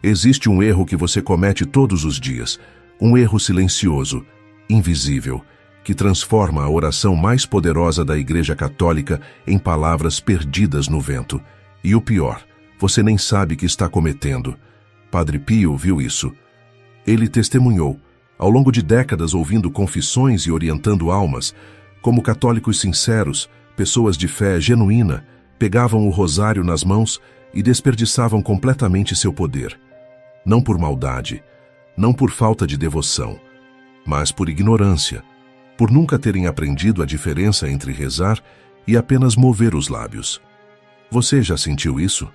Existe um erro que você comete todos os dias, um erro silencioso, invisível, que transforma a oração mais poderosa da Igreja Católica em palavras perdidas no vento. E o pior, você nem sabe que está cometendo. Padre Pio viu isso. Ele testemunhou, ao longo de décadas ouvindo confissões e orientando almas, como católicos sinceros, pessoas de fé genuína, pegavam o rosário nas mãos e desperdiçavam completamente seu poder. Não por maldade, não por falta de devoção, mas por ignorância, por nunca terem aprendido a diferença entre rezar e apenas mover os lábios. Você já sentiu isso?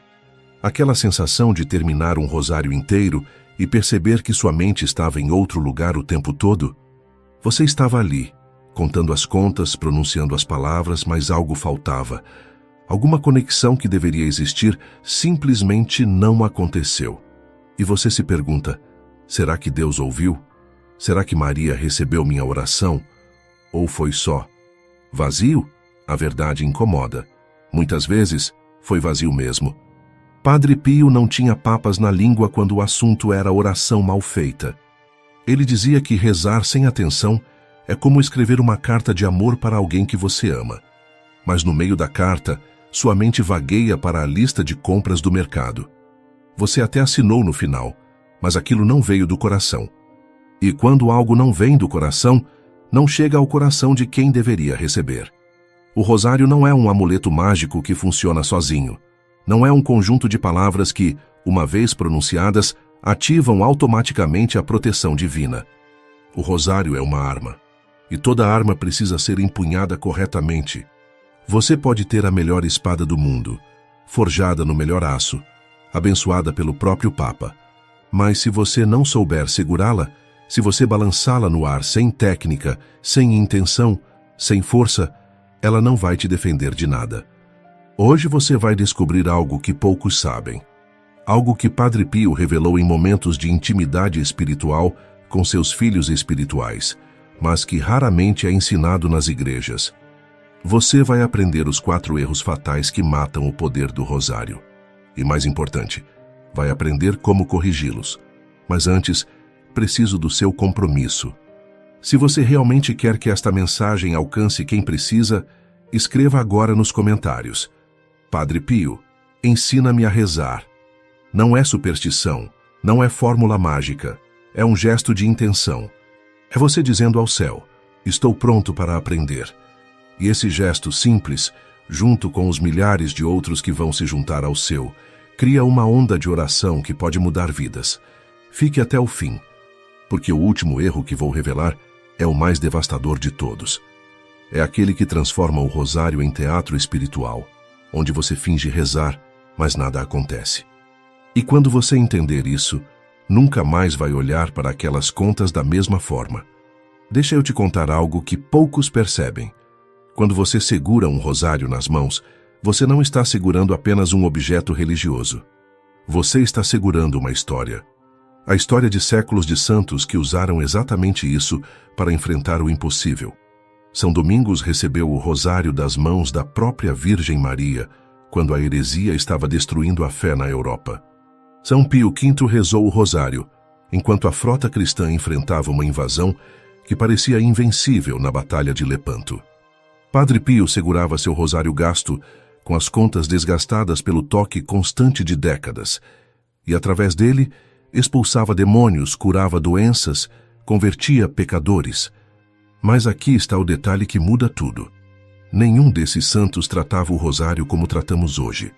Aquela sensação de terminar um rosário inteiro e perceber que sua mente estava em outro lugar o tempo todo? Você estava ali, contando as contas, pronunciando as palavras, mas algo faltava. Alguma conexão que deveria existir simplesmente não aconteceu. E você se pergunta, será que Deus ouviu? Será que Maria recebeu minha oração? Ou foi só vazio? A verdade incomoda. Muitas vezes, foi vazio mesmo. Padre Pio não tinha papas na língua quando o assunto era oração mal feita. Ele dizia que rezar sem atenção é como escrever uma carta de amor para alguém que você ama. Mas no meio da carta, sua mente vagueia para a lista de compras do mercado. Você até assinou no final, mas aquilo não veio do coração. E quando algo não vem do coração, não chega ao coração de quem deveria receber. O rosário não é um amuleto mágico que funciona sozinho. Não é um conjunto de palavras que, uma vez pronunciadas, ativam automaticamente a proteção divina. O rosário é uma arma, e toda arma precisa ser empunhada corretamente. Você pode ter a melhor espada do mundo, forjada no melhor aço, abençoada pelo próprio Papa. Mas se você não souber segurá-la, se você balançá-la no ar sem técnica, sem intenção, sem força, ela não vai te defender de nada. Hoje você vai descobrir algo que poucos sabem. Algo que Padre Pio revelou em momentos de intimidade espiritual com seus filhos espirituais, mas que raramente é ensinado nas igrejas. Você vai aprender os 4 erros fatais que matam o poder do rosário. E mais importante, vai aprender como corrigi-los. Mas antes, preciso do seu compromisso. Se você realmente quer que esta mensagem alcance quem precisa, escreva agora nos comentários. Padre Pio, ensina-me a rezar. Não é superstição, não é fórmula mágica, é um gesto de intenção. É você dizendo ao céu, estou pronto para aprender. E esse gesto simples, junto com os milhares de outros que vão se juntar ao seu, cria uma onda de oração que pode mudar vidas. Fique até o fim, porque o último erro que vou revelar é o mais devastador de todos. É aquele que transforma o rosário em teatro espiritual, onde você finge rezar, mas nada acontece. E quando você entender isso, nunca mais vai olhar para aquelas contas da mesma forma. Deixa eu te contar algo que poucos percebem. Quando você segura um rosário nas mãos, você não está segurando apenas um objeto religioso. Você está segurando uma história. A história de séculos de santos que usaram exatamente isso para enfrentar o impossível. São Domingos recebeu o rosário das mãos da própria Virgem Maria, quando a heresia estava destruindo a fé na Europa. São Pio V rezou o rosário, enquanto a frota cristã enfrentava uma invasão que parecia invencível na Batalha de Lepanto. Padre Pio segurava seu rosário gasto, com as contas desgastadas pelo toque constante de décadas, e através dele expulsava demônios, curava doenças, convertia pecadores. Mas aqui está o detalhe que muda tudo. Nenhum desses santos tratava o rosário como tratamos hoje.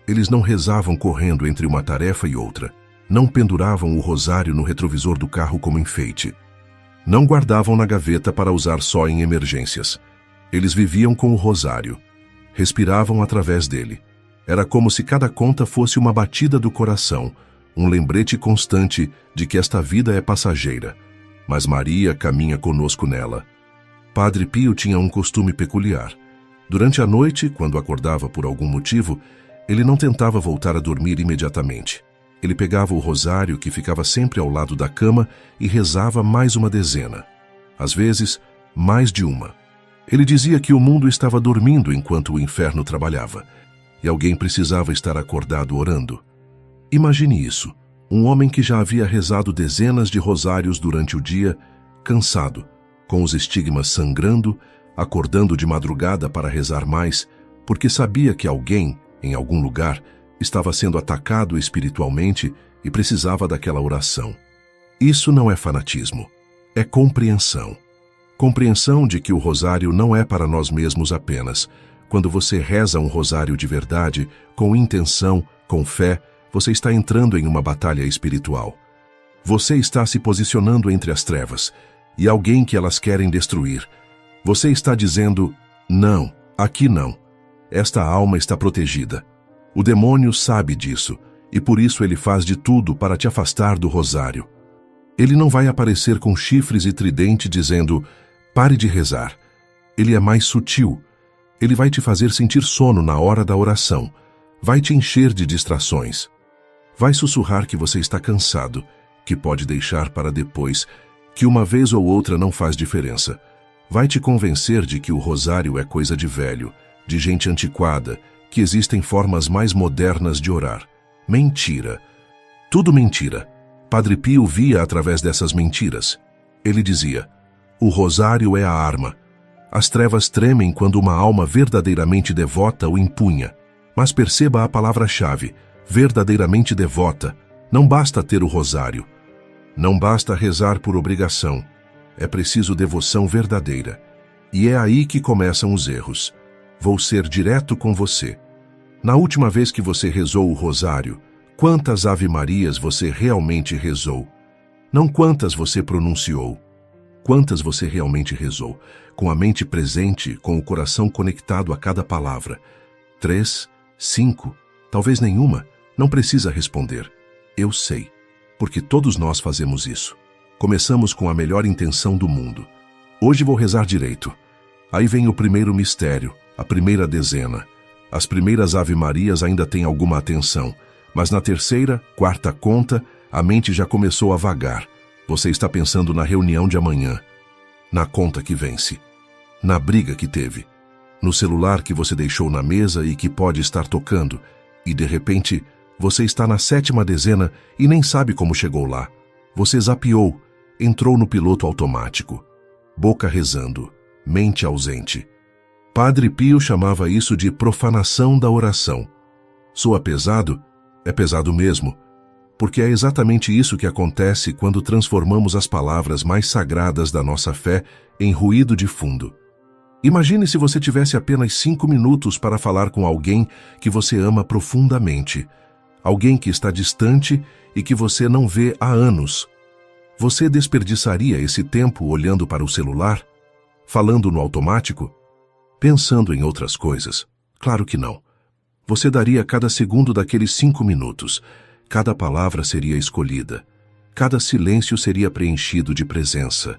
Eles não rezavam correndo entre uma tarefa e outra. Não penduravam o rosário no retrovisor do carro como enfeite. Não guardavam na gaveta para usar só em emergências. Eles viviam com o rosário. Respiravam através dele. Era como se cada conta fosse uma batida do coração, um lembrete constante de que esta vida é passageira, mas Maria caminha conosco nela. Padre Pio tinha um costume peculiar. Durante a noite, quando acordava por algum motivo, ele não tentava voltar a dormir imediatamente. Ele pegava o rosário que ficava sempre ao lado da cama e rezava mais uma dezena. Às vezes, mais de uma. Ele dizia que o mundo estava dormindo enquanto o inferno trabalhava, e alguém precisava estar acordado orando. Imagine isso, Um homem que já havia rezado dezenas de rosários durante o dia, cansado, com os estigmas sangrando, acordando de madrugada para rezar mais, porque sabia que alguém, em algum lugar, estava sendo atacado espiritualmente e precisava daquela oração. Isso não é fanatismo, é compreensão. Compreensão de que o rosário não é para nós mesmos apenas. Quando você reza um rosário de verdade, com intenção, com fé, você está entrando em uma batalha espiritual. Você está se posicionando entre as trevas e alguém que elas querem destruir. Você está dizendo, não, aqui não. Esta alma está protegida. O demônio sabe disso e por isso ele faz de tudo para te afastar do rosário. Ele não vai aparecer com chifres e tridente dizendo, pare de rezar. Ele é mais sutil. Ele vai te fazer sentir sono na hora da oração. Vai te encher de distrações. Vai sussurrar que você está cansado, que pode deixar para depois, que uma vez ou outra não faz diferença. Vai te convencer de que o rosário é coisa de velho, de gente antiquada, que existem formas mais modernas de orar. Mentira. Tudo mentira. Padre Pio via através dessas mentiras. Ele dizia, o rosário é a arma. As trevas tremem quando uma alma verdadeiramente devota o empunha. Mas perceba a palavra-chave, verdadeiramente devota. Não basta ter o rosário. Não basta rezar por obrigação. É preciso devoção verdadeira. E é aí que começam os erros. Vou ser direto com você. Na última vez que você rezou o rosário, quantas Ave-Marias você realmente rezou? Não quantas você pronunciou. Quantas você realmente rezou, com a mente presente, com o coração conectado a cada palavra? 3, 5, talvez nenhuma. Não precisa responder. Eu sei, porque todos nós fazemos isso. Começamos com a melhor intenção do mundo. Hoje vou rezar direito. Aí vem o primeiro mistério, a primeira dezena. As primeiras Ave-Marias ainda têm alguma atenção, mas na terceira, quarta conta, a mente já começou a vagar. Você está pensando na reunião de amanhã, na conta que vence, na briga que teve, no celular que você deixou na mesa e que pode estar tocando, e de repente você está na sétima dezena e nem sabe como chegou lá. Você zapeou, entrou no piloto automático, boca rezando, mente ausente. Padre Pio chamava isso de profanação da oração. Soa pesado? É pesado mesmo. Porque é exatamente isso que acontece quando transformamos as palavras mais sagradas da nossa fé em ruído de fundo. Imagine se você tivesse apenas 5 minutos para falar com alguém que você ama profundamente, alguém que está distante e que você não vê há anos. Você desperdiçaria esse tempo olhando para o celular? Falando no automático? Pensando em outras coisas? Claro que não. Você daria cada segundo daqueles 5 minutos. Cada palavra seria escolhida. Cada silêncio seria preenchido de presença.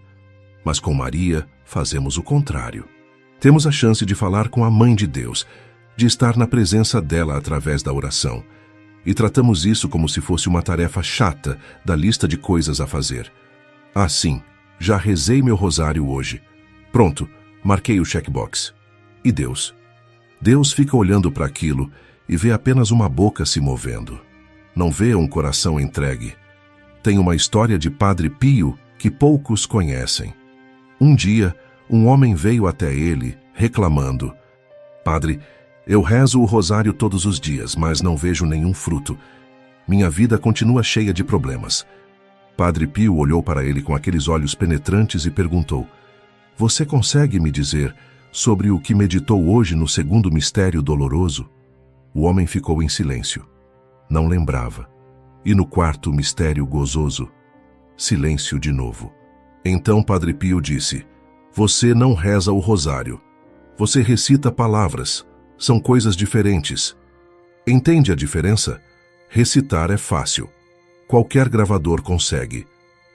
Mas com Maria, fazemos o contrário. Temos a chance de falar com a Mãe de Deus, de estar na presença dela através da oração. E tratamos isso como se fosse uma tarefa chata da lista de coisas a fazer. Ah, sim, já rezei meu rosário hoje. Pronto, marquei o checkbox. E Deus? Deus fica olhando para aquilo e vê apenas uma boca se movendo. Não vê um coração entregue. Tem uma história de Padre Pio que poucos conhecem. Um dia, um homem veio até ele, reclamando. Padre, eu rezo o rosário todos os dias, mas não vejo nenhum fruto. Minha vida continua cheia de problemas. Padre Pio olhou para ele com aqueles olhos penetrantes e perguntou, você consegue me dizer sobre o que meditou hoje no segundo mistério doloroso? O homem ficou em silêncio. Não lembrava. E no quarto mistério gozoso? Silêncio de novo. Então Padre Pio disse, você não reza o rosário. Você recita palavras. São coisas diferentes. Entende a diferença? Recitar é fácil. Qualquer gravador consegue.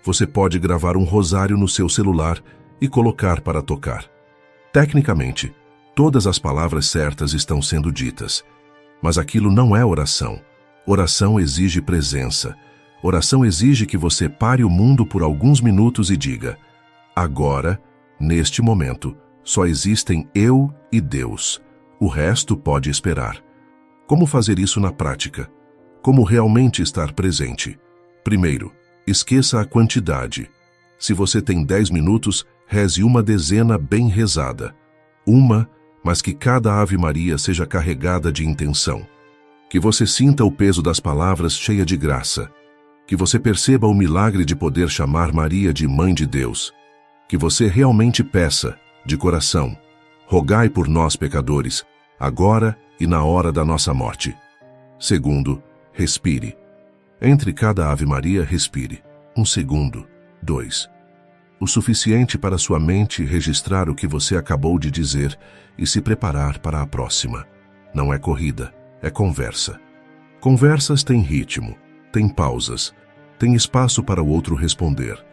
Você pode gravar um rosário no seu celular e colocar para tocar. Tecnicamente, todas as palavras certas estão sendo ditas. Mas aquilo não é oração. Oração exige presença. Oração exige que você pare o mundo por alguns minutos e diga, agora, neste momento, só existem eu e Deus. O resto pode esperar. Como fazer isso na prática? Como realmente estar presente? Primeiro, esqueça a quantidade. Se você tem 10 minutos, reze uma dezena bem rezada. Mas que cada Ave Maria seja carregada de intenção. Que você sinta o peso das palavras cheia de graça. Que você perceba o milagre de poder chamar Maria de Mãe de Deus. Que você realmente peça, de coração, rogai por nós pecadores, agora e na hora da nossa morte. Segundo, respire. Entre cada Ave Maria, respire. 1 segundo, 2. O suficiente para sua mente registrar o que você acabou de dizer e se preparar para a próxima. Não é corrida, é conversa. Conversas têm ritmo, têm pausas, têm espaço para o outro responder,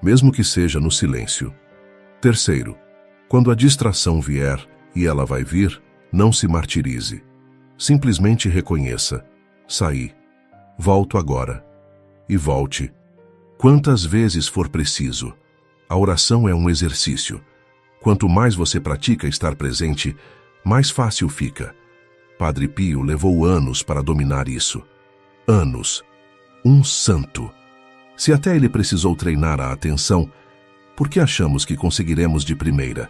mesmo que seja no silêncio. Terceiro, quando a distração vier, e ela vai vir, não se martirize. Simplesmente reconheça. Saí. Volto agora. E volte. Quantas vezes for preciso. A oração é um exercício. Quanto mais você pratica estar presente, mais fácil fica. Padre Pio levou anos para dominar isso. Anos. Um santo. Se até ele precisou treinar a atenção, por que achamos que conseguiremos de primeira?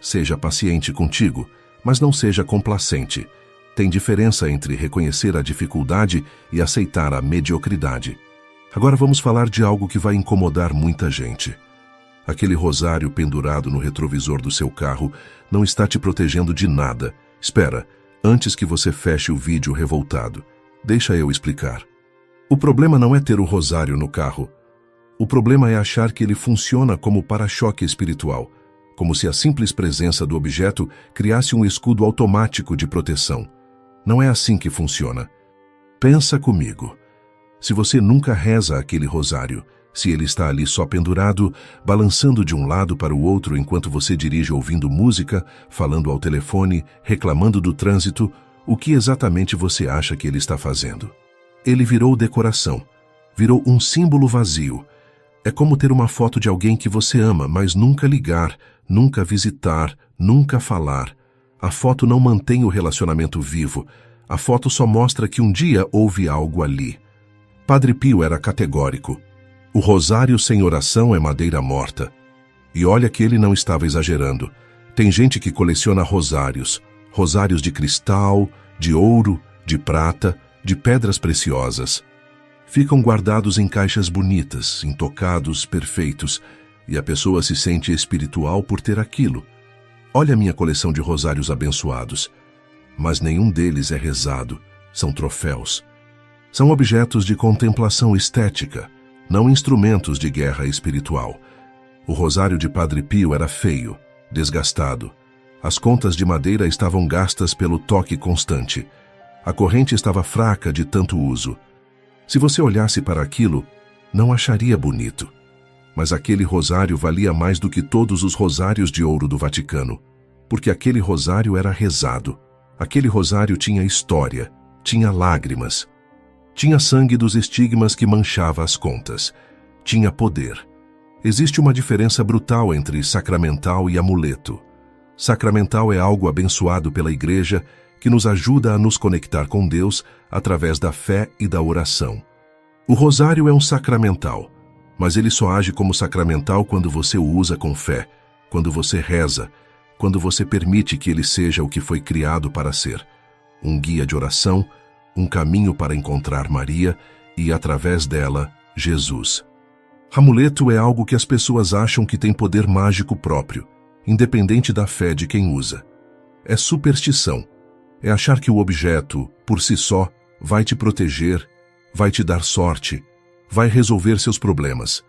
Seja paciente contigo, mas não seja complacente. Tem diferença entre reconhecer a dificuldade e aceitar a mediocridade. Agora vamos falar de algo que vai incomodar muita gente. Aquele rosário pendurado no retrovisor do seu carro não está te protegendo de nada. Espera, antes que você feche o vídeo revoltado. Deixa eu explicar. O problema não é ter o rosário no carro. O problema é achar que ele funciona como para-choque espiritual, como se a simples presença do objeto criasse um escudo automático de proteção. Não é assim que funciona. Pensa comigo. Se você nunca reza aquele rosário, se ele está ali só pendurado, balançando de um lado para o outro enquanto você dirige ouvindo música, falando ao telefone, reclamando do trânsito, o que exatamente você acha que ele está fazendo? Ele virou decoração, virou um símbolo vazio. É como ter uma foto de alguém que você ama, mas nunca ligar, nunca visitar, nunca falar. A foto não mantém o relacionamento vivo. A foto só mostra que um dia houve algo ali. Padre Pio era categórico. O rosário sem oração é madeira morta. E olha que ele não estava exagerando. Tem gente que coleciona rosários. Rosários de cristal, de ouro, de prata, de pedras preciosas. Ficam guardados em caixas bonitas, intocados, perfeitos, e a pessoa se sente espiritual por ter aquilo. Olha a minha coleção de rosários abençoados. Mas nenhum deles é rezado, são troféus. São objetos de contemplação estética, não instrumentos de guerra espiritual. O rosário de Padre Pio era feio, desgastado. As contas de madeira estavam gastas pelo toque constante. A corrente estava fraca de tanto uso. Se você olhasse para aquilo, não acharia bonito. Mas aquele rosário valia mais do que todos os rosários de ouro do Vaticano, porque aquele rosário era rezado. Aquele rosário tinha história, tinha lágrimas, tinha sangue dos estigmas que manchava as contas, tinha poder. Existe uma diferença brutal entre sacramental e amuleto. Sacramental é algo abençoado pela Igreja que nos ajuda a nos conectar com Deus através da fé e da oração. O rosário é um sacramental, mas ele só age como sacramental quando você o usa com fé, quando você reza, quando você permite que ele seja o que foi criado para ser, um guia de oração, um caminho para encontrar Maria e, através dela, Jesus. Amuleto é algo que as pessoas acham que tem poder mágico próprio, independente da fé de quem usa. É superstição. É achar que o objeto, por si só, vai te proteger, vai te dar sorte, vai resolver seus problemas.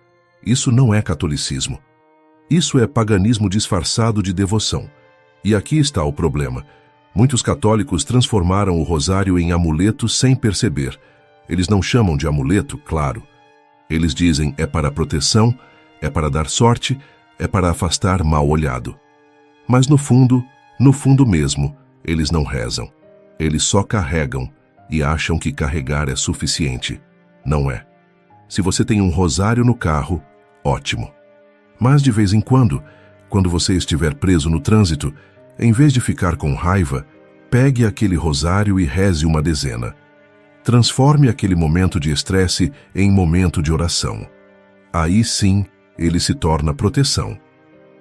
Isso não é catolicismo. Isso é paganismo disfarçado de devoção. E aqui está o problema. Muitos católicos transformaram o rosário em amuleto sem perceber. Eles não chamam de amuleto, claro. Eles dizem é para proteção, é para dar sorte, é para afastar mal-olhado. Mas no fundo mesmo, eles não rezam. Eles só carregam e acham que carregar é suficiente. Não é. Se você tem um rosário no carro, ótimo. Mas de vez em quando você estiver preso no trânsito, em vez de ficar com raiva, pegue aquele rosário e reze uma dezena. Transforme aquele momento de estresse em momento de oração. Aí sim, ele se torna proteção.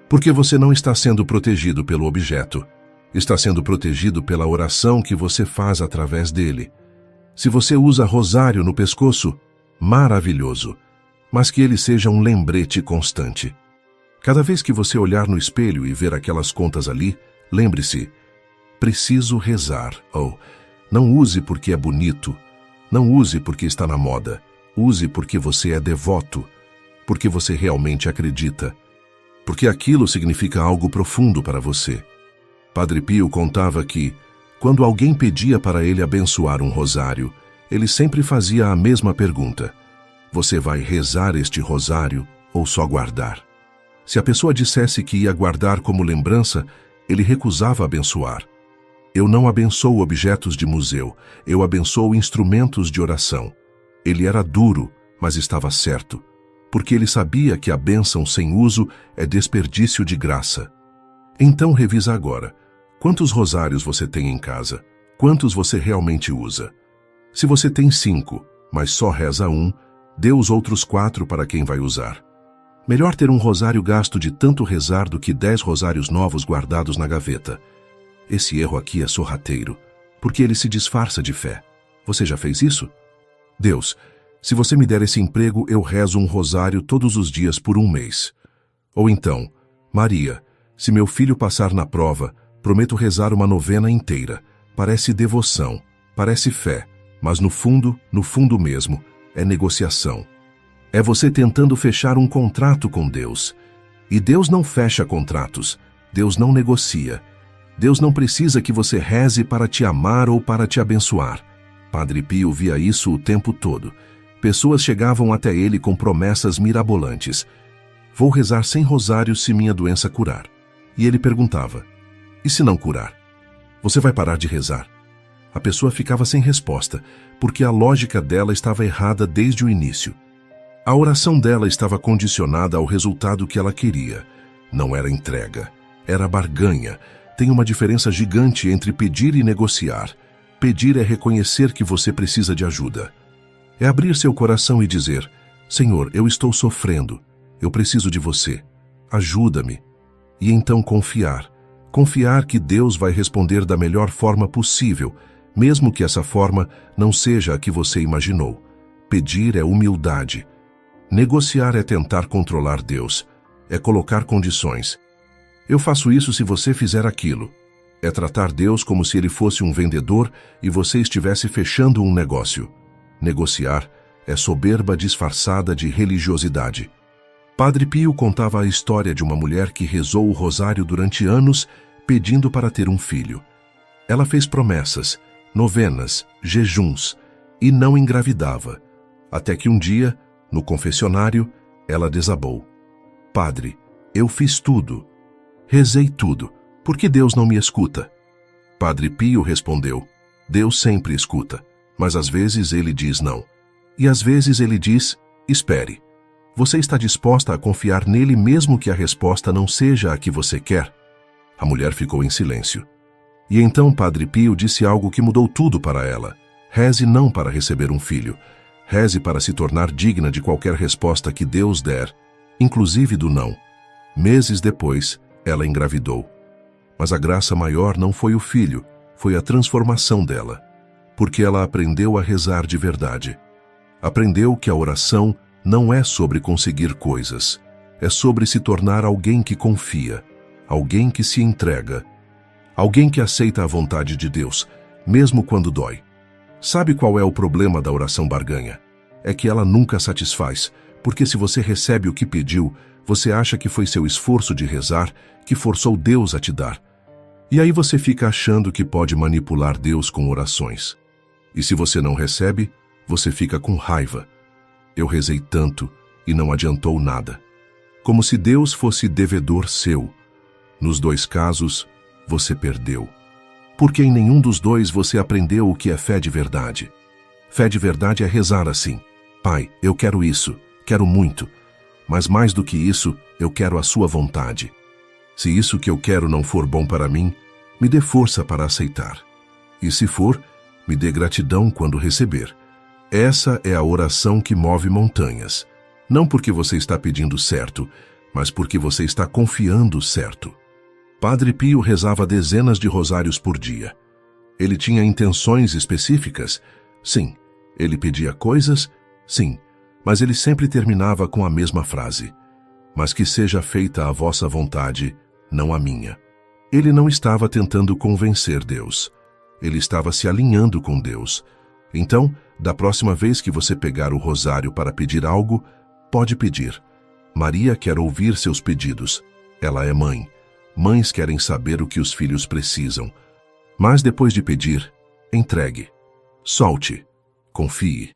Porque você não está sendo protegido pelo objeto, está sendo protegido pela oração que você faz através dele. Se você usa rosário no pescoço, maravilhoso, mas que ele seja um lembrete constante. Cada vez que você olhar no espelho e ver aquelas contas ali, lembre-se, preciso rezar. Ou, não use porque é bonito, não use porque está na moda, use porque você é devoto, porque você realmente acredita, porque aquilo significa algo profundo para você. Padre Pio contava que, quando alguém pedia para ele abençoar um rosário, ele sempre fazia a mesma pergunta: você vai rezar este rosário ou só guardar? Se a pessoa dissesse que ia guardar como lembrança, ele recusava abençoar. Eu não abençoo objetos de museu, eu abençoo instrumentos de oração. Ele era duro, mas estava certo, porque ele sabia que a bênção sem uso é desperdício de graça. Então revisa agora. Quantos rosários você tem em casa? Quantos você realmente usa? Se você tem 5, mas só reza um, dê os outros 4 para quem vai usar. Melhor ter um rosário gasto de tanto rezar do que 10 rosários novos guardados na gaveta. Esse erro aqui é sorrateiro, porque ele se disfarça de fé. Você já fez isso? Deus, se você me der esse emprego, eu rezo um rosário todos os dias por 1 mês. Ou então, Maria, se meu filho passar na prova, prometo rezar uma novena inteira. Parece devoção, parece fé, mas no fundo mesmo, é negociação. É você tentando fechar um contrato com Deus. E Deus não fecha contratos, Deus não negocia. Deus não precisa que você reze para te amar ou para te abençoar. Padre Pio via isso o tempo todo. Pessoas chegavam até ele com promessas mirabolantes. Vou rezar 100 rosários se minha doença curar. E ele perguntava, e se não curar? Você vai parar de rezar? A pessoa ficava sem resposta, porque a lógica dela estava errada desde o início. A oração dela estava condicionada ao resultado que ela queria. Não era entrega, era barganha. Tem uma diferença gigante entre pedir e negociar. Pedir é reconhecer que você precisa de ajuda. É abrir seu coração e dizer, Senhor, eu estou sofrendo, eu preciso de você, ajuda-me. E então confiar. Confiar que Deus vai responder da melhor forma possível, mesmo que essa forma não seja a que você imaginou. Pedir é humildade. Negociar é tentar controlar Deus, é colocar condições. Eu faço isso se você fizer aquilo. É tratar Deus como se ele fosse um vendedor e você estivesse fechando um negócio. Negociar é soberba disfarçada de religiosidade. Padre Pio contava a história de uma mulher que rezou o rosário durante anos pedindo para ter um filho. Ela fez promessas, novenas, jejuns e não engravidava. Até que um dia, no confessionário, ela desabou. Padre, eu fiz tudo. Rezei tudo. Por que Deus não me escuta? Padre Pio respondeu, Deus sempre escuta, mas às vezes ele diz não. E às vezes ele diz, espere. Você está disposta a confiar nele mesmo que a resposta não seja a que você quer? A mulher ficou em silêncio. E então Padre Pio disse algo que mudou tudo para ela. Reze não para receber um filho. Reze para se tornar digna de qualquer resposta que Deus der, inclusive do não. Meses depois, ela engravidou. Mas a graça maior não foi o filho, foi a transformação dela. Porque ela aprendeu a rezar de verdade. Aprendeu que a oração não é sobre conseguir coisas, é sobre se tornar alguém que confia, alguém que se entrega, alguém que aceita a vontade de Deus, mesmo quando dói. Sabe qual é o problema da oração barganha? É que ela nunca satisfaz, porque se você recebe o que pediu, você acha que foi seu esforço de rezar que forçou Deus a te dar. E aí você fica achando que pode manipular Deus com orações. E se você não recebe, você fica com raiva. Eu rezei tanto e não adiantou nada. Como se Deus fosse devedor seu. Nos 2 casos, você perdeu. Porque em nenhum dos 2 você aprendeu o que é fé de verdade. Fé de verdade é rezar assim. Pai, eu quero isso, quero muito. Mas mais do que isso, eu quero a sua vontade. Se isso que eu quero não for bom para mim, me dê força para aceitar. E se for, Me dê gratidão quando receber. Essa é a oração que move montanhas. Não porque você está pedindo certo, mas porque você está confiando certo. Padre Pio rezava dezenas de rosários por dia. Ele tinha intenções específicas? Sim. Ele pedia coisas? Sim. Mas ele sempre terminava com a mesma frase: mas que seja feita a vossa vontade, não a minha. Ele não estava tentando convencer Deus. Ele estava se alinhando com Deus. Então, da próxima vez que você pegar o rosário para pedir algo, pode pedir. Maria quer ouvir seus pedidos. Ela é mãe. Mães querem saber o que os filhos precisam. Mas depois de pedir, entregue. Solte. Confie.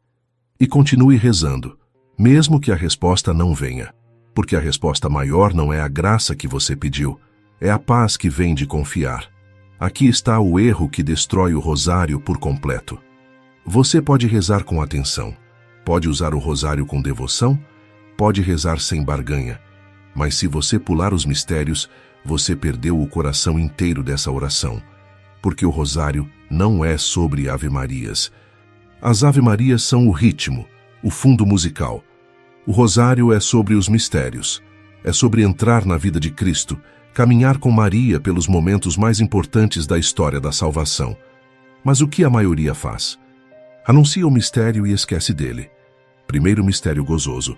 E continue rezando, mesmo que a resposta não venha. Porque a resposta maior não é a graça que você pediu, é a paz que vem de confiar. Aqui está o erro que destrói o rosário por completo. Você pode rezar com atenção, pode usar o rosário com devoção, pode rezar sem barganha, mas se você pular os mistérios, você perdeu o coração inteiro dessa oração, porque o rosário não é sobre Ave-Marias. As Ave-Marias são o ritmo, o fundo musical. O rosário é sobre os mistérios, é sobre entrar na vida de Cristo, caminhar com Maria pelos momentos mais importantes da história da salvação. Mas o que a maioria faz? Anuncia o mistério e esquece dele. Primeiro mistério gozoso,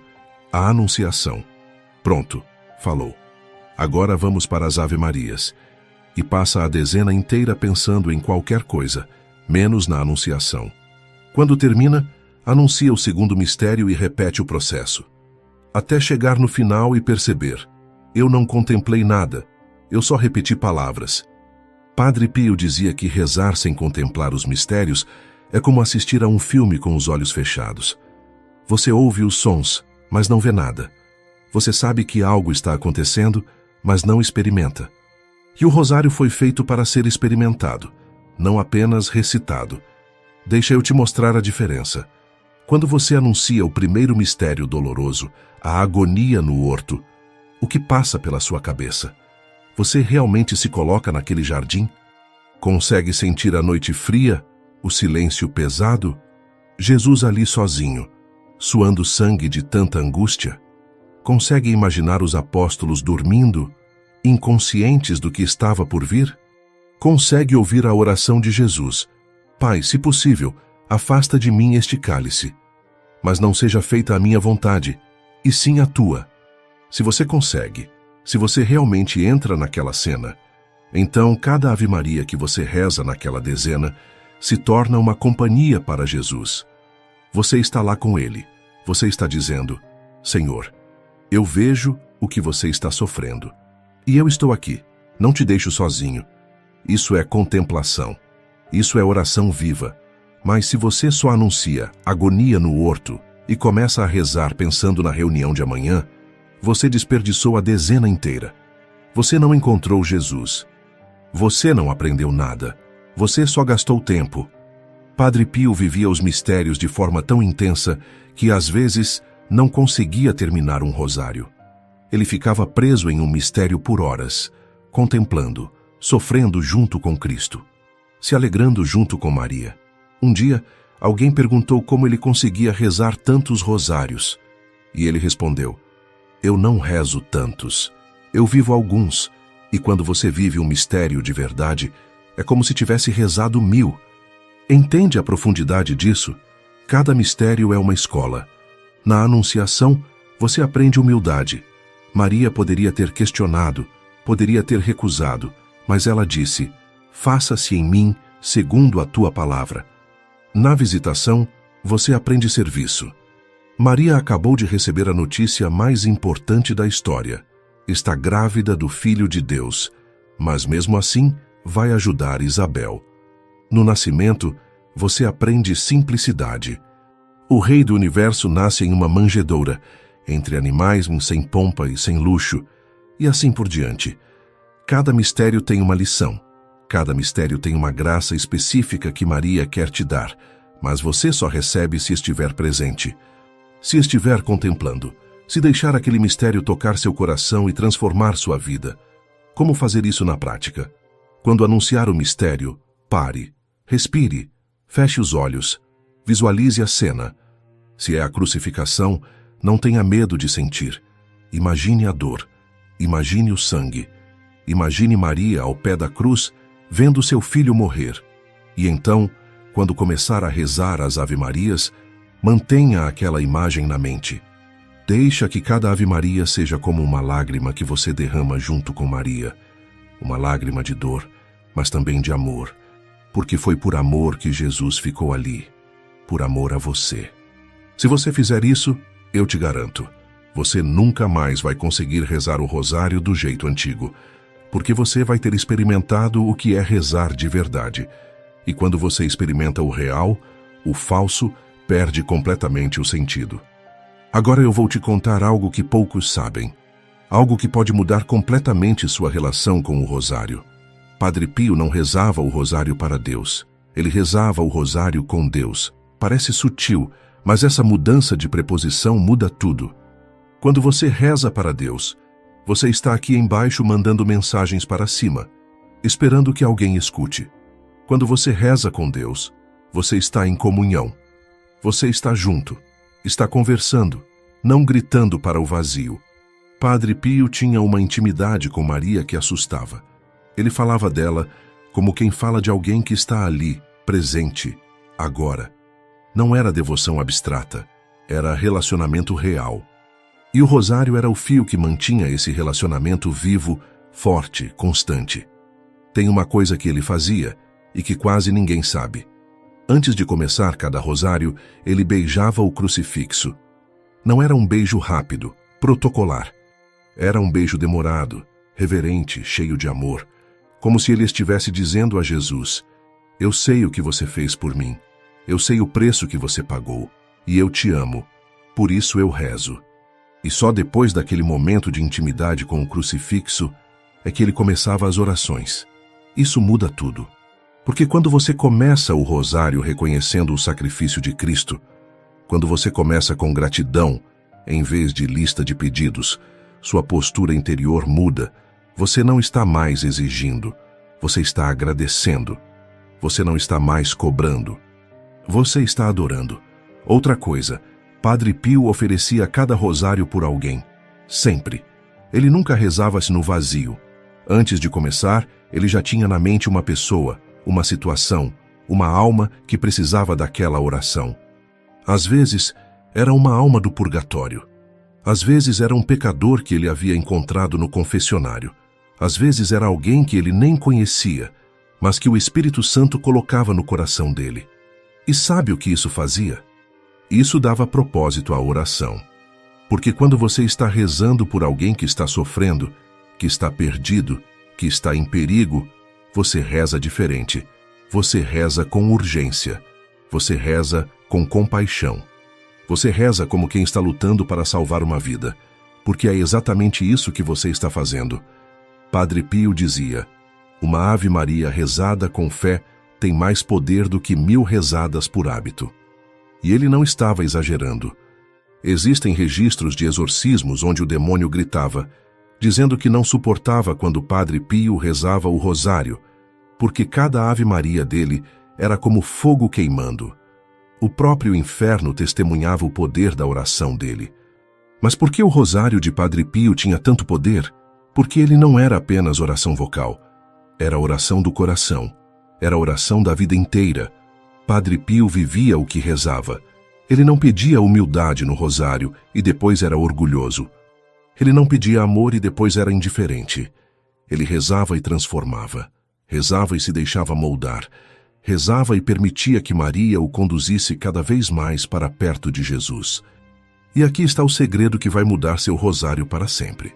a Anunciação. Pronto, falou. Agora vamos para as Ave-Marias. E passa a dezena inteira pensando em qualquer coisa, menos na Anunciação. Quando termina, anuncia o segundo mistério e repete o processo. Até chegar no final e perceber: eu não contemplei nada, eu só repeti palavras. Padre Pio dizia que rezar sem contemplar os mistérios é como assistir a um filme com os olhos fechados. Você ouve os sons, mas não vê nada. Você sabe que algo está acontecendo, mas não experimenta. E o rosário foi feito para ser experimentado, não apenas recitado. Deixa eu te mostrar a diferença. Quando você anuncia o primeiro mistério doloroso, a agonia no horto, o que passa pela sua cabeça? Você realmente se coloca naquele jardim? Consegue sentir a noite fria, o silêncio pesado? Jesus ali sozinho, suando sangue de tanta angústia? Consegue imaginar os apóstolos dormindo, inconscientes do que estava por vir? Consegue ouvir a oração de Jesus: Pai, se possível, afasta de mim este cálice, mas não seja feita a minha vontade, e sim a tua. Se você consegue, se você realmente entra naquela cena, então cada Ave-Maria que você reza naquela dezena se torna uma companhia para Jesus. Você está lá com Ele. Você está dizendo: Senhor, eu vejo o que você está sofrendo. E eu estou aqui. Não te deixo sozinho. Isso é contemplação. Isso é oração viva. Mas se você só anuncia agonia no horto e começa a rezar pensando na reunião de amanhã, você desperdiçou a dezena inteira. Você não encontrou Jesus. Você não aprendeu nada. Você só gastou tempo. Padre Pio vivia os mistérios de forma tão intensa que, às vezes, não conseguia terminar um rosário. Ele ficava preso em um mistério por horas, contemplando, sofrendo junto com Cristo, se alegrando junto com Maria. Um dia, alguém perguntou como ele conseguia rezar tantos rosários. E ele respondeu: eu não rezo tantos. Eu vivo alguns. E quando você vive um mistério de verdade, é como se tivesse rezado 1000. Entende a profundidade disso? Cada mistério é uma escola. Na Anunciação, você aprende humildade. Maria poderia ter questionado, poderia ter recusado, mas ela disse: faça-se em mim segundo a tua palavra. Na Visitação, você aprende serviço. Maria acabou de receber a notícia mais importante da história. Está grávida do Filho de Deus, mas mesmo assim vai ajudar Isabel. No nascimento, você aprende simplicidade. O Rei do Universo nasce em uma manjedoura, entre animais sem pompa e sem luxo, e assim por diante. Cada mistério tem uma lição. Cada mistério tem uma graça específica que Maria quer te dar, mas você só recebe se estiver presente. Se estiver contemplando, se deixar aquele mistério tocar seu coração e transformar sua vida. Como fazer isso na prática? Quando anunciar o mistério, pare, respire, Feche os olhos. Visualize a cena. Se é a crucificação, não tenha medo de sentir. Imagine a dor. Imagine o sangue. Imagine Maria ao pé da cruz, vendo seu filho morrer. E então, quando começar a rezar as Ave-Marias, mantenha aquela imagem na mente. Deixa que cada Ave-Maria seja como uma lágrima que você derrama junto com Maria. Uma lágrima de dor, mas também de amor. Porque foi por amor que Jesus ficou ali. Por amor a você. Se você fizer isso, eu te garanto, você nunca mais vai conseguir rezar o rosário do jeito antigo, porque você vai ter experimentado o que é rezar de verdade. E quando você experimenta o real, o falso perde completamente o sentido. Agora eu vou te contar algo que poucos sabem. Algo que pode mudar completamente sua relação com o rosário. Padre Pio não rezava o rosário para Deus. Ele rezava o rosário com Deus. Parece sutil, mas essa mudança de preposição muda tudo. Quando você reza para Deus, você está aqui embaixo mandando mensagens para cima, esperando que alguém escute. Quando você reza com Deus, você está em comunhão. Você está junto, está conversando, não gritando para o vazio. Padre Pio tinha uma intimidade com Maria que assustava. Ele falava dela como quem fala de alguém que está ali, presente, agora. Não era devoção abstrata, era relacionamento real. E o rosário era o fio que mantinha esse relacionamento vivo, forte, constante. Tem uma coisa que ele fazia e que quase ninguém sabe. Antes de começar cada rosário, ele beijava o crucifixo. Não era um beijo rápido, protocolar. Era um beijo demorado, reverente, cheio de amor, como se ele estivesse dizendo a Jesus: eu sei o que você fez por mim. Eu sei o preço que você pagou, e eu te amo, por isso eu rezo. E só depois daquele momento de intimidade com o crucifixo é que ele começava as orações. Isso muda tudo. Porque quando você começa o rosário reconhecendo o sacrifício de Cristo, quando você começa com gratidão, em vez de lista de pedidos, sua postura interior muda. Você não está mais exigindo, você está agradecendo. Você não está mais cobrando. Você está adorando. Outra coisa, Padre Pio oferecia cada rosário por alguém. Sempre. Ele nunca rezava-se no vazio. Antes de começar, ele já tinha na mente uma pessoa, uma situação, uma alma que precisava daquela oração. Às vezes, era uma alma do purgatório. Às vezes, era um pecador que ele havia encontrado no confessionário. Às vezes, era alguém que ele nem conhecia, mas que o Espírito Santo colocava no coração dele. E sabe o que isso fazia? Isso dava propósito à oração. Porque quando você está rezando por alguém que está sofrendo, que está perdido, que está em perigo, você reza diferente. Você reza com urgência. Você reza com compaixão. Você reza como quem está lutando para salvar uma vida, porque é exatamente isso que você está fazendo. Padre Pio dizia: uma Ave Maria rezada com fé tem mais poder do que 1000 rezadas por hábito. E ele não estava exagerando. Existem registros de exorcismos onde o demônio gritava, dizendo que não suportava quando o Padre Pio rezava o rosário, porque cada Ave Maria dele era como fogo queimando. O próprio inferno testemunhava o poder da oração dele. Mas por que o rosário de Padre Pio tinha tanto poder? Porque ele não era apenas oração vocal. Era oração do coração. Era oração da vida inteira. Padre Pio vivia o que rezava. Ele não pedia humildade no rosário e depois era orgulhoso. Ele não pedia amor e depois era indiferente. Ele rezava e transformava. Rezava e se deixava moldar. Rezava e permitia que Maria o conduzisse cada vez mais para perto de Jesus. E aqui está o segredo que vai mudar seu rosário para sempre.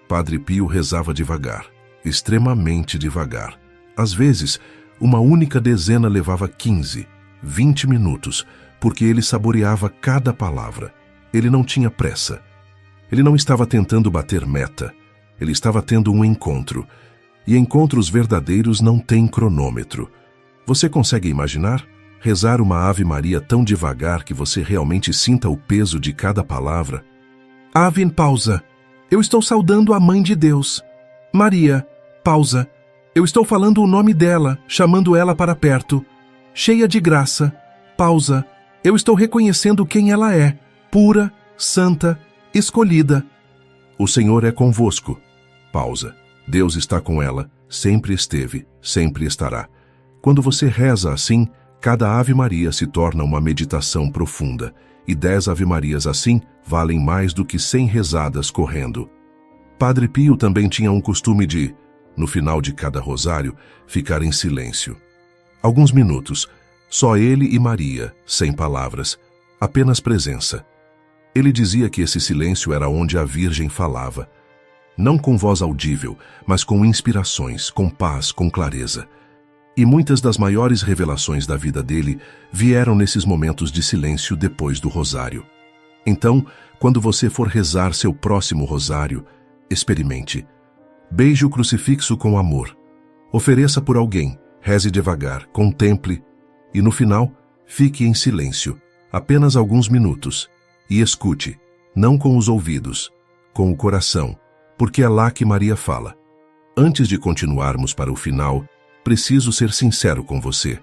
Padre Pio rezava devagar, extremamente devagar. Às vezes, uma única dezena levava 15, 20 minutos, porque ele saboreava cada palavra. Ele não tinha pressa. Ele não estava tentando bater meta. Ele estava tendo um encontro. E encontros verdadeiros não têm cronômetro. Você consegue imaginar? Rezar uma Ave Maria tão devagar que você realmente sinta o peso de cada palavra? Ave em pausa. Eu estou saudando a Mãe de Deus. Maria, pausa. Eu estou falando o nome dela, chamando ela para perto. cheia de graça. Pausa. Eu estou reconhecendo quem ela é, pura, santa, escolhida. O Senhor é convosco. Pausa. Deus está com ela, sempre esteve, sempre estará. Quando você reza assim, cada Ave Maria se torna uma meditação profunda, e 10 Ave Marias assim valem mais do que 100 rezadas correndo. Padre Pio também tinha um costume de, no final de cada rosário, ficar em silêncio. Alguns minutos, só ele e Maria, sem palavras, apenas presença. Ele dizia que esse silêncio era onde a Virgem falava. Não com voz audível, mas com inspirações, com paz, com clareza. E muitas das maiores revelações da vida dele vieram nesses momentos de silêncio depois do rosário. Então, quando você for rezar seu próximo rosário, experimente. Beije o crucifixo com amor. Ofereça por alguém, reze devagar, contemple e, no final, fique em silêncio, apenas alguns minutos, e escute, não com os ouvidos, com o coração, porque é lá que Maria fala. Antes de continuarmos para o final, preciso ser sincero com você.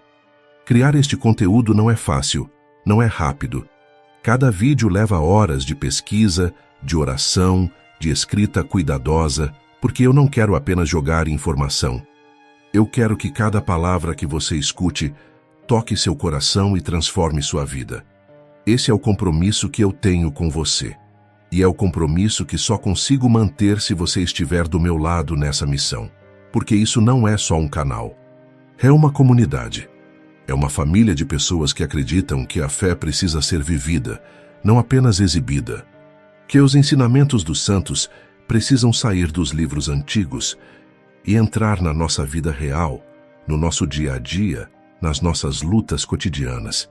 Criar este conteúdo não é fácil, não é rápido. Cada vídeo leva horas de pesquisa, de oração, de escrita cuidadosa, porque eu não quero apenas jogar informação. Eu quero que cada palavra que você escute toque seu coração e transforme sua vida. Esse é o compromisso que eu tenho com você. E é o compromisso que só consigo manter se você estiver do meu lado nessa missão. Porque isso não é só um canal. É uma comunidade. É uma família de pessoas que acreditam que a fé precisa ser vivida, não apenas exibida. Que os ensinamentos dos santos precisam sair dos livros antigos e entrar na nossa vida real, no nosso dia a dia, nas nossas lutas cotidianas.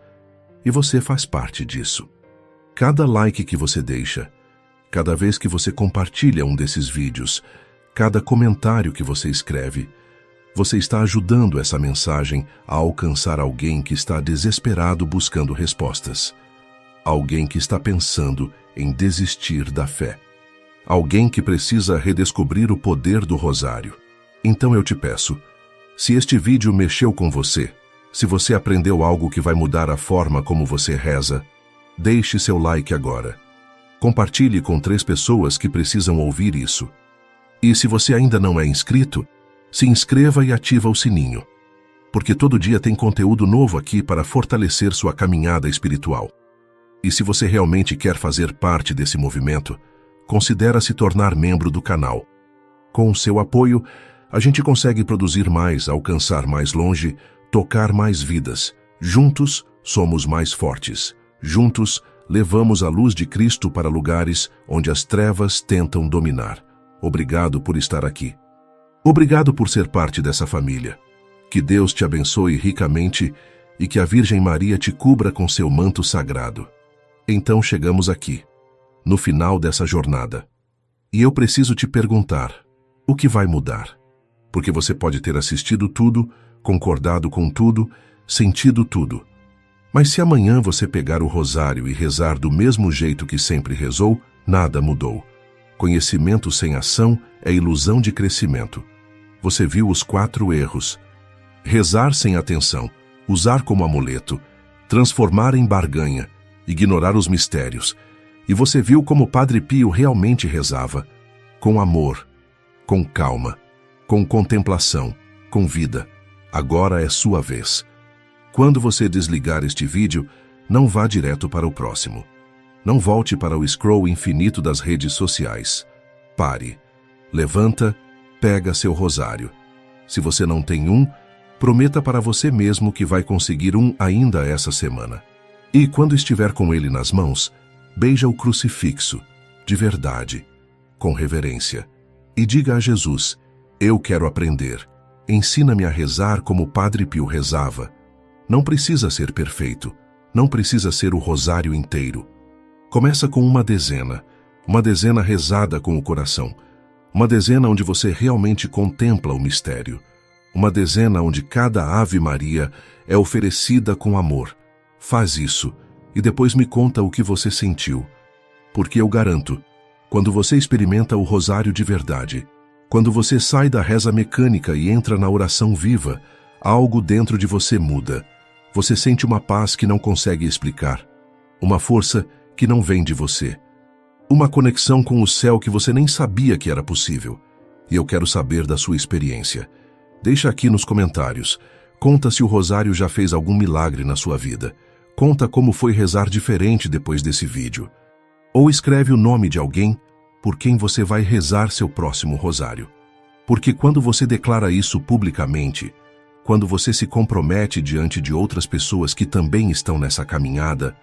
E você faz parte disso. Cada like que você deixa, cada vez que você compartilha um desses vídeos, cada comentário que você escreve, você está ajudando essa mensagem a alcançar alguém que está desesperado buscando respostas. Alguém que está pensando em desistir da fé. Alguém que precisa redescobrir o poder do rosário. Então eu te peço, se este vídeo mexeu com você, se você aprendeu algo que vai mudar a forma como você reza, deixe seu like agora. Compartilhe com 3 pessoas que precisam ouvir isso. E se você ainda não é inscrito, se inscreva e ativa o sininho, porque todo dia tem conteúdo novo aqui para fortalecer sua caminhada espiritual. E se você realmente quer fazer parte desse movimento, considere se tornar membro do canal. Com o seu apoio, a gente consegue produzir mais, alcançar mais longe, tocar mais vidas. Juntos, somos mais fortes. Juntos, levamos a luz de Cristo para lugares onde as trevas tentam dominar. Obrigado por estar aqui. Obrigado por ser parte dessa família. Que Deus te abençoe ricamente e que a Virgem Maria te cubra com seu manto sagrado. Então chegamos aqui, no final dessa jornada. E eu preciso te perguntar, o que vai mudar? Porque você pode ter assistido tudo, concordado com tudo, sentido tudo. Mas se amanhã você pegar o rosário e rezar do mesmo jeito que sempre rezou, nada mudou. Conhecimento sem ação é ilusão de crescimento. Você viu os 4 erros. Rezar sem atenção, usar como amuleto, transformar em barganha, ignorar os mistérios. E você viu como Padre Pio realmente rezava, com amor, com calma, com contemplação, com vida. Agora é sua vez. Quando você desligar este vídeo, não vá direto para o próximo. Não volte para o scroll infinito das redes sociais. Pare. Levanta, pega seu rosário. Se você não tem um, prometa para você mesmo que vai conseguir um ainda essa semana. E quando estiver com ele nas mãos, beija o crucifixo, de verdade, com reverência, e diga a Jesus, eu quero aprender. Ensina-me a rezar como Padre Pio rezava. Não precisa ser perfeito, não precisa ser o rosário inteiro. Começa com uma dezena rezada com o coração, uma dezena onde você realmente contempla o mistério, uma dezena onde cada Ave Maria é oferecida com amor. Faz isso e depois me conta o que você sentiu, porque eu garanto, quando você experimenta o rosário de verdade, quando você sai da reza mecânica e entra na oração viva, algo dentro de você muda. Você sente uma paz que não consegue explicar, uma força que não vem de você, uma conexão com o céu que você nem sabia que era possível. E eu quero saber da sua experiência. Deixa aqui nos comentários. Conta se o rosário já fez algum milagre na sua vida. Conta como foi rezar diferente depois desse vídeo. Ou escreve o nome de alguém por quem você vai rezar seu próximo rosário. Porque quando você declara isso publicamente, quando você se compromete diante de outras pessoas que também estão nessa caminhada,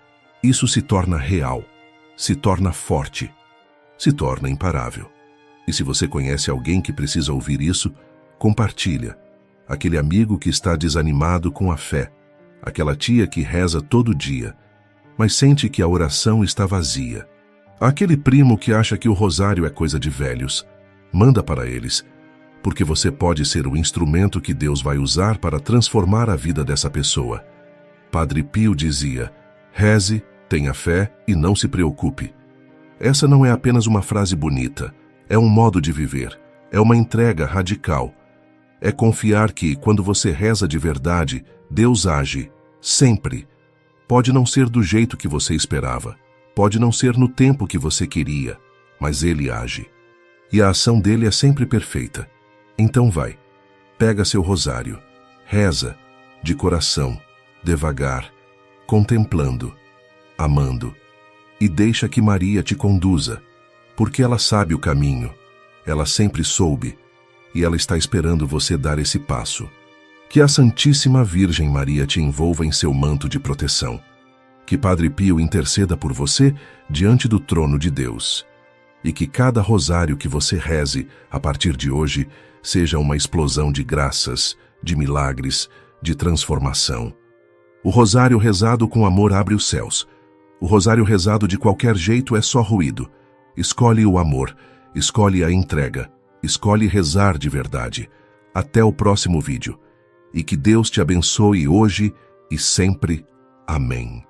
isso se torna real, se torna forte, se torna imparável. E se você conhece alguém que precisa ouvir isso, compartilha. Aquele amigo que está desanimado com a fé, aquela tia que reza todo dia, mas sente que a oração está vazia, aquele primo que acha que o rosário é coisa de velhos, manda para eles, porque você pode ser o instrumento que Deus vai usar para transformar a vida dessa pessoa. Padre Pio dizia: reze, tenha fé e não se preocupe. Essa não é apenas uma frase bonita, é um modo de viver, é uma entrega radical. É confiar que, quando você reza de verdade, Deus age, sempre. Pode não ser do jeito que você esperava, pode não ser no tempo que você queria, mas Ele age. E a ação dele é sempre perfeita. Então vai, pega seu rosário, reza, de coração, devagar, contemplando, amando, e deixa que Maria te conduza, porque ela sabe o caminho, ela sempre soube, e ela está esperando você dar esse passo. Que a Santíssima Virgem Maria te envolva em seu manto de proteção. Que Padre Pio interceda por você diante do trono de Deus. E que cada rosário que você reze, a partir de hoje, seja uma explosão de graças, de milagres, de transformação. O rosário rezado com amor abre os céus. O rosário rezado de qualquer jeito é só ruído. Escolhe o amor, escolhe a entrega, escolhe rezar de verdade. Até o próximo vídeo. E que Deus te abençoe hoje e sempre. Amém.